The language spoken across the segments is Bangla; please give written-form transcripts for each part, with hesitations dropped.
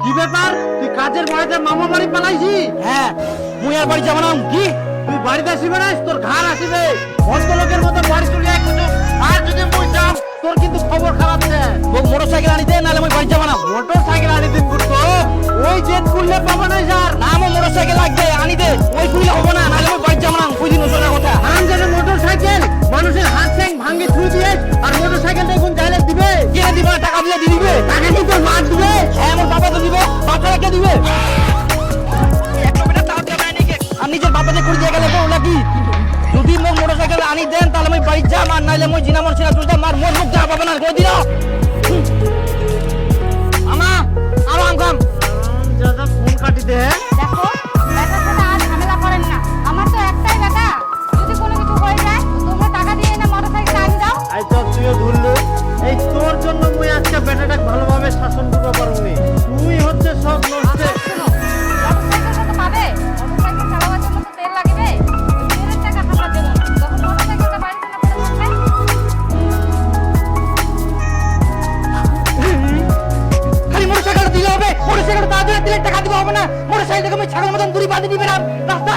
কি ব্যাপার? তুই কাজের বাড়িতে মামা বাড়ি পালাইছি? হ্যাঁ মুই আর বাড়ি যাব না। কি তুই বাড়িতে আসিবে না, তোর ঘর আসিবে। ভদ্রলোকের মতো বাড়ি চলে আয় কিছু। আর যদি মুই যাম তোর কিন্তু খবর খারাপ আছে। মোটরসাইকেল আনি দে, নাহলে মুই বাড়ি যাব না। মোটরসাইকেল আনি দিন করতো, ওই জেট খুললে পাবো না স্যার। না আমার মোটরসাইকেল লাগবে, আনি দে। ওই খুলে হবে না, নাহলে মুই বাড়ি যাব না। কই দিন ওসব কথা। আরাম জানে মোটরসাইকেল মানুষের হাত ঠ্যাং ভাঙে থুই দিয়ে, আর মোটরসাইকেলটা এখন চাইলে দিবে। কে দিবে? টাকা দিলে দিয়ে দিবে। টাকা নিয়ে তোর মা দিবে। হ্যাঁ আমার বাবা তো দিবে, বাচ্চারা কে দিবে? আর নিজের বাবাকে করে দিয়ে গেলে তো নাকি? যদি মোর মোটরসাইকেল আনি দেন তাহলে মুই বাড়ি যাম, আর নাইলে মুই জিনা মরছি না তুলতাম। আর মোর মুখ যা পাবে না কই দিন। আমা আরো আম খাম। দাদা ফোন কাটি দে। দেখো বেটার সাথে আর ঝামেলা করেন না। আমার তো একটাই বেটা, যদি কোনো কিছু হয়ে যায় তোমরা টাকা দিয়ে না মোটরসাইকেল আনি দাও। আই তো তুইও ধরলু। এই তোর জন্য মুই আজকে বেটাটাকে ভালোভাবে শাসন করতে পারুনি। তুই হচ্ছে সব নষ্ট। শোনো, মোটরসাইকেলটা তো পাবে, মোটরসাইকেল চালাবার জন্য তো তেল লাগবে। ওই তেলের টাকা আমরা দেবো না। যখন মোটরসাইকেলটা বাড়িতে না পড়ে থাকবে, খালি মোটরসাইকেল দিলে হবে? মোটরসাইকেল তাড়াতাড়ি দিলে টাকা দিতে হবে না? মোটরসাইকেল আমি ছাগল মতন দূরে বাঁধি দিবে না রাস্তা।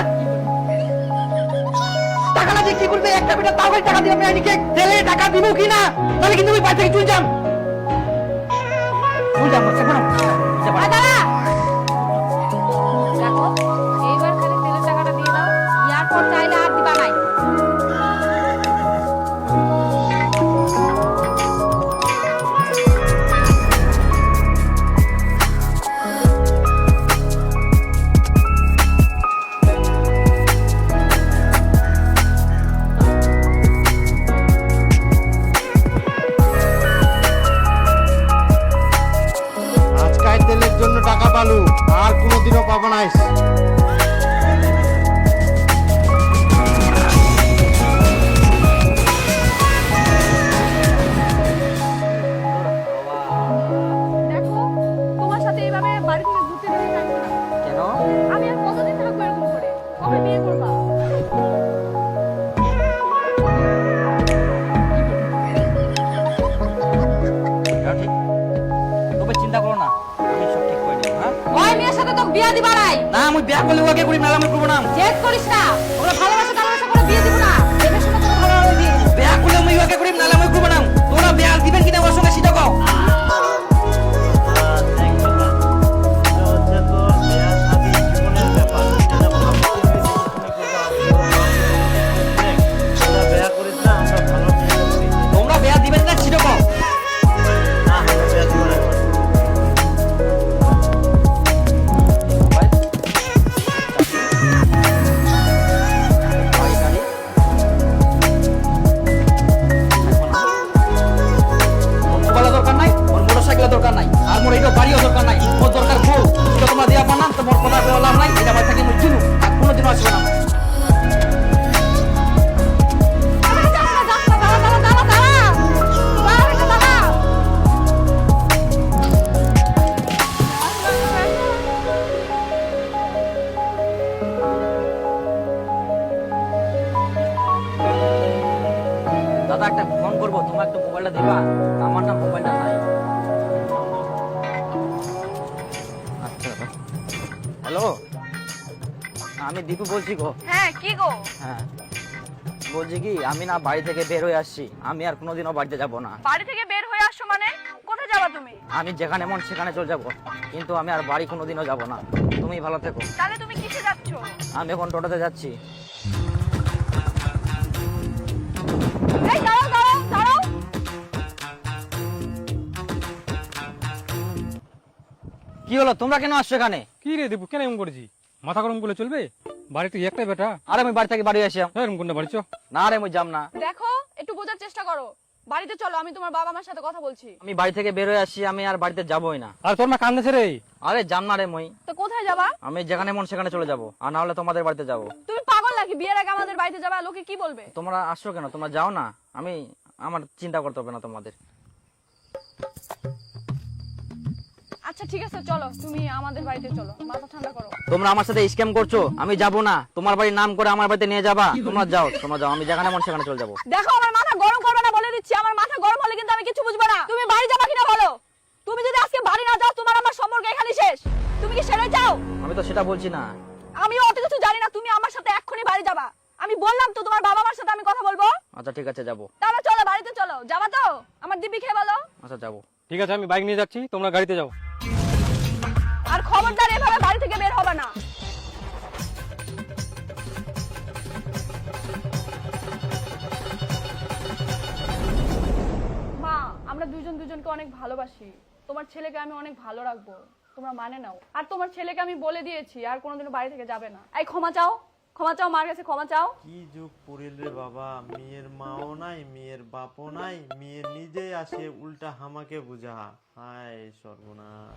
টাকা না দিয়ে কি করবে? একটা বেটা তাও টাকা দিবে আমি আনিকে তেলে টাকা দিব কি না? তাহলে কিন্তু আমি বাড়ি থেকে চলে যাম। চলে যাম বাচ্চা কোনো। আয় দাঁড়া। দেখো এইবার খালি তেলের টাকাটা দিয়ে দাও, ইয়ার পর চাইলে আর দিবা নাই। আজকাল তেলের জন্য টাকা পালু, আর কোনোদিনও পাবো না। দেখো তোমার সাথে এইভাবে বাড়ি থেকে ঘুরতে যেতে চাইবো না। কেন? আমি আর কতদিন থাকবো এরকম করে? কবে বিয়ে করবা? এটাও ঠিক। তবে চিন্তা করো না, আমি সব ঠিক করে নেব। হ্যাঁ ওই মেয়ের সাথে তো বিয়ে দিবা নাই। না আমি বিয়া করলে ওকে করি, নাহলে আমি করবো না। জেদ করিস না, ওরা ভালোবাসা টালোবাসা করে বিয়ে দিব না। দেখে শুনে তোর ভালোভাবে বিয়ে দিব। বিয়া করলে আমি ওকে করি, নাহলে আমি করবো না। তোরা বিয়া দিবেন কিনা ওর সঙ্গে সেটা কও। তোমরা বিয়া দিবেন না সেটা কও। মোবাইলের দরকার নাই, ওর মোটরসাইকেলের দরকার নাই, আর মোর এইটা বাড়িও দরকার নাই। ওর দরকার বউ। এটা তোমরা দিয়া পার না, তো মোর কথা বললাম নাই। এটা বাড়ি থেকে মুই কিনু, আর কোনোদিনও আসবে না। আরে যাস না, যাস না, দাঁড়া, দাঁড়া, দাঁড়া, দাঁড়া। দাঁড়া, এটা দাঁড়া। দাদা একটা ফোন করবো, তোমার একটু মোবাইলটা দিবা? আমার না মোবাইলটা নাই। আচ্ছা হ্যালো, আমি দীপু বলছি গো। হ্যাঁ কি গো? হ্যাঁ বলছি কি, আমি না বাড়ি থেকে বের হয়ে আসছি। আমি আর কোনোদিনও বাড়িতে যাব না। বাড়ি থেকে বের হয়ে আসছো মানে? কোথায় যাবা তুমি? আমি যেখানে মন সেখানে চলে যাব, কিন্তু আমি আর বাড়ি কোনোদিনও যাব না। তুমি ভালো থেকো। তাহলে তুমি কিসে যাচ্ছো? আমি এখন টোটোতে যাচ্ছি। এই দাঁড়াও, দাঁড়াও, দাঁড়াও। কি হলো, তোমরা কেন আসছো এখানে? কি রে দেবু, কেন এমন করেছি? মাথা গরম করলে চলবে? বাড়িতে একটাই বেটা। আরে আমি বাড়ি থেকে বাড়ি আসি। এরকম কোনটা বাড়ি চ। না রে আমি যাব না। দেখো একটু বোঝার চেষ্টা করো। বাড়িতে চলো, আমি তোমার বাবা মার সাথে কথা বলছি। আমি বাড়ি থেকে বের হয়ে আসছি, আমি আর বাড়িতে যাবই না। আর তোর মা কান্দেছে রে। আরে যাম না রে মই। তো কোথায় যাবা? আমি যেখানে মন সেখানে চলে যাব, আর না হলে তোমাদের বাড়িতে যাব। তুমি পাগল নাকি? বিয়ের আগে আমাদের বাড়িতে যাবা, লোকে কি বলবে? তোমরা আসছো কেন? তোমরা যাও না। আমি আমার চিন্তা করতে হবে না তোমাদের। আচ্ছা ঠিক আছে, চলো তুমি আমাদের বাড়িতে চলো, মাথা ঠান্ডা করো। তোমরা আমার সাথে স্ক্যাম করছো, আমি যাব না। তোমার বাড়ির নাম করে আমার বাড়িতে নিয়ে যাবা। তোমরা যাও, তোমরা যাও, আমি যেখানে মন সেখানে চলে যাবো। দেখো আমার মাথা গরম করবে না বলে দিচ্ছি। আমার মাথা গরম হলে কিন্তু আমি কিছু বুঝবো না। তুমি বাড়ি যাবা কিনা বলো। তুমি যদি আজকে বাড়ি না যাও তোমার আমার সম্পর্ক এখানে শেষ। তুমি কি সেরে যাও? আমি তো সেটা বলছি না। আমি অত কিছু জানি না, তুমি আমার সাথে এক্ষুনি বাড়ি যাবা। আমি বললাম তো তোমার বাবা মার সাথে আমি কথা বলবো। আচ্ছা ঠিক আছে যাবো। তাহলে চলো বাড়িতে চলো। যাবা তো? আমার দিব্যি খেয়ে বলো। আচ্ছা যাবো। ঠিক আছে, আমি বাইক নিয়ে যাচ্ছি, তোমরা গাড়িতে যাও। আর খবরদার এভাবে বাড়ি থেকে বের হবে না। মা, আমরা দুজন দুজনকে অনেক ভালোবাসি। তোমার ছেলেকে আমি অনেক ভালো রাখবো, তোমরা মানে নাও। আর তোমার ছেলেকে আমি বলে দিয়েছি আর কোনোদিনও বাড়ি থেকে যাবে না। এই ক্ষমা চাও, ক্ষমা চাও, মার কাছে ক্ষমা চাও। কি যুগ পড়িল রে বাবা, মেয়ের মাও নাই, মেয়ের বাপও নাই, মেয়ে নিজেই আসে উল্টা হামাকে বুঝা। হায় সর্বনাশ।